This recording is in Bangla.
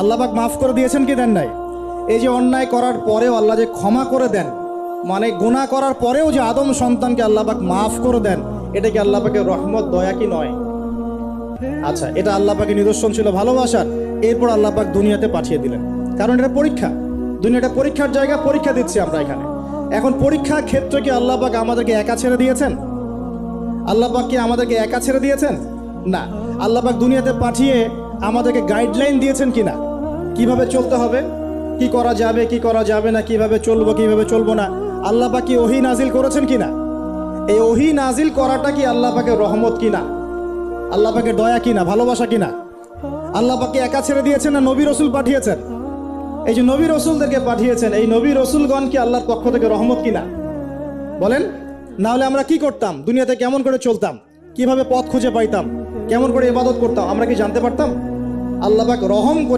আল্লাহ পাক মাফ করে দিয়েছেন কি দেন নাই? এই যে অন্যায় করার পরেও আল্লাহ যে ক্ষমা করে দেন, মানে গুনাহ করার পরেও যে আদম সন্তানকে আল্লাহ পাক মাফ করে দেন, এটা কি আল্লাহ পাকের রহমত, দয়া কি নয়? আচ্ছা, এটা আল্লাহ পাকের নিদর্শন ছিল ভালোবাসার। এরপর আল্লাহ পাক দুনিয়াতে পাঠিয়ে দিলেন, কারণ এটা পরীক্ষা। দুনিয়াটা পরীক্ষার জায়গা, পরীক্ষা দিচ্ছি আমরা এখানে। এখন পরীক্ষার ক্ষেত্রে কি আল্লাহ পাক আমাদেরকে একা ছেড়ে দিয়েছেন? আল্লাহ পাক কি আমাদেরকে একা ছেড়ে দিয়েছেন? না। আল্লাহ পাক দুনিয়াতে পাঠিয়ে আমাদেরকে গাইডলাইন দিয়েছেন কিনা, কিভাবে চলতে হবে, কি করা যাবে কি করা যাবে না, কিভাবে চলবো কিভাবে চলবো না। আল্লাহ পাক কি ওহী নাজিল করেছেন কিনা? এই ওহী নাজিল করাটা কি আল্লাহ পাকের রহমত কিনা, আল্লাহ পাকের দয়া কিনা, ভালোবাসা কিনা? আল্লাহ পাককে একা ছেড়ে দিয়েছেন না নবী রসুল পাঠিয়েছেন? এই যে নবী রসুলদেরকে পাঠিয়েছেন, এই নবী রসুলগণ কি আল্লাহর পক্ষ থেকে রহমত কিনা? বলেন। না হলে আমরা কি করতাম? দুনিয়াতে কেমন করে চলতাম, কিভাবে পথ খুঁজে পাইতাম, কেমন করে ইবাদত করতাম, আমরা কি জানতে পারতাম? আল্লাহ পাক রহম করে